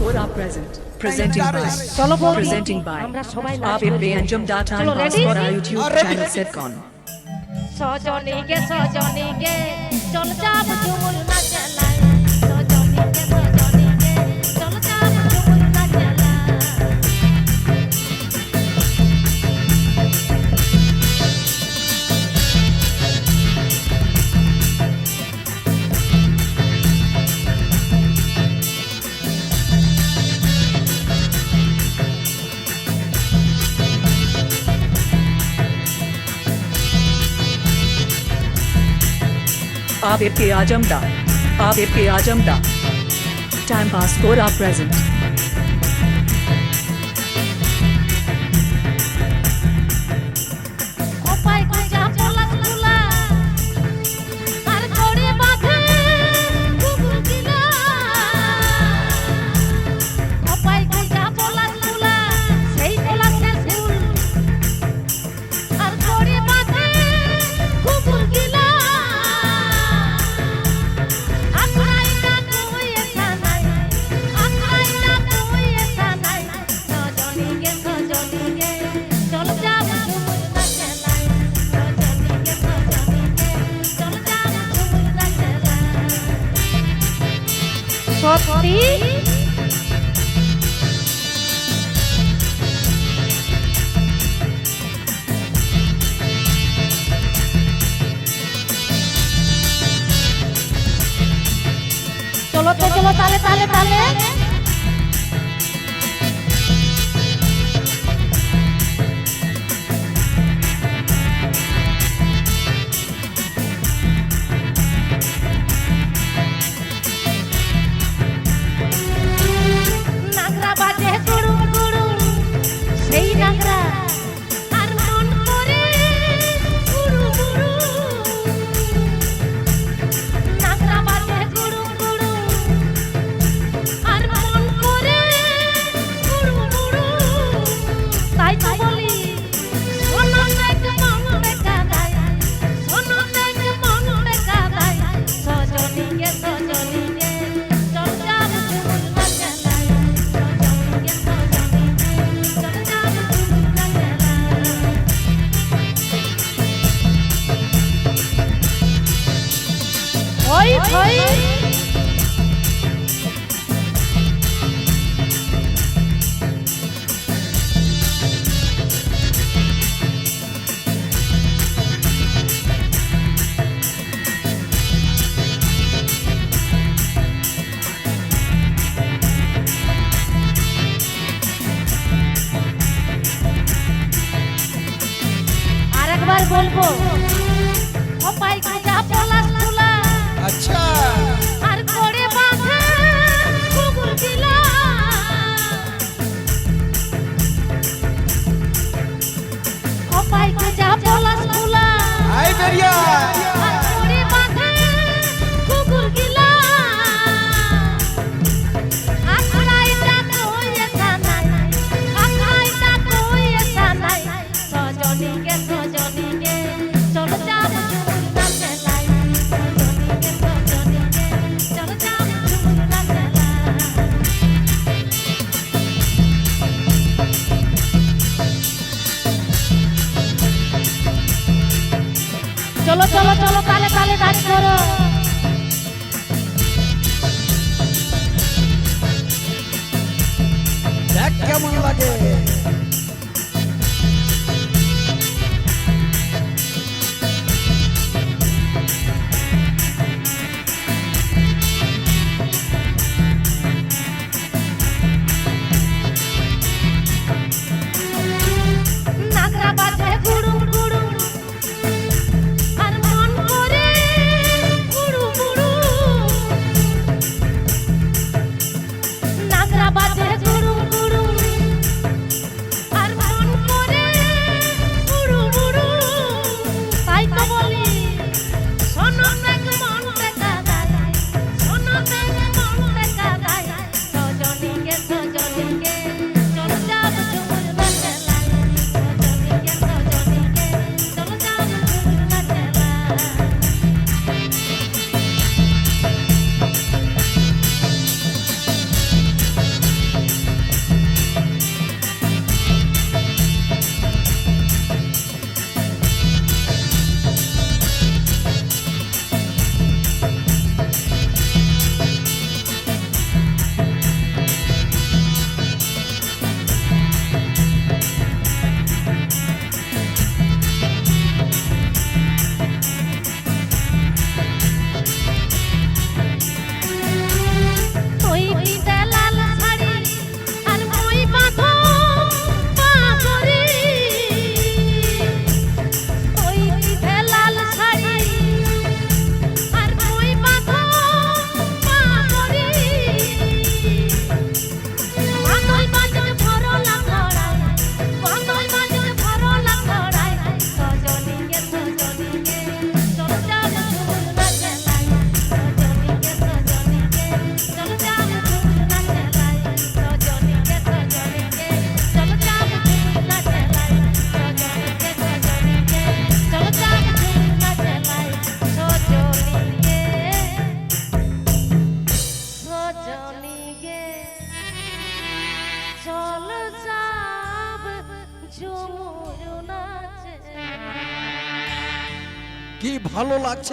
Passport are present. চলো বৌদি, Presenting by আমরা সবাই आप নাচবো। Anjum Data চলো, and ready? Passport YouTube channel Setcon. সজনীকে সজনীকে চল যাব ঝুমুর নাচলাই সজনীকে সজনীকে চল যাব ঝুমুর নাচলাই आप Ajamda. Time Passport are present. ওপাই কইজা পলাশ তুলা আর কোড়ে বাঁধে কুকুর গিলা ওপাই কইজা পলাশ তুলা সেই পলাশের ফুল আর কোড়ে বাঁধে কুকুর গিলা আখড়াইটা কই এসা নাই সজনীকে সজনীকে চল যাব ঝুমুর নাচলাই সজনীকে সজনীকে চল যাব ঝুমুর নাচলাই সত্যি চলো তো চলো তালে তালে তালে নাগরা বাজে গুড়ুম গুড়ুম সেই নাগরা আর মন করে গুড়ু গুড়ু নাগরা বাজে গুড়ুম গুড়ুম আর মন করে গুড়ু গুড়ু তাই তো বলি শোনো দেখ মন বেকা গায় শোনো দেখ মন বেকা গায় সজনীকে সজনীকে চল যাব ঝুমুর নাচলাই সজনীকে সজনীকে চল যাব ঝুমুর নাচলাই হই হই আরেকবার বলবো ওপাই কইজা পলাশ তুলা अच्छा আর কোড়ে বাঁধে কুকুর গিলা ওপাই কইজা পলাশ তুলা आई बेरिया আর কোড়ে বাঁধে কুকুর গিলা আখড়াইটা কই এসা নাই সজনীকে সজনীকে চল যাব ঝুমুর নাচলাই সজনীকে সজনীকে চল যাব ঝুমুর নাচলাই চলো চলো চলো তালে তালে নাচ করো देख केमन लागे নাগরা বাজে গুড়ুম গুড়ুম আর মন করে গুড়ু গুড়ু নাগরা বাজে গুড়ুম গুড়ুম কি ভালো লাগছে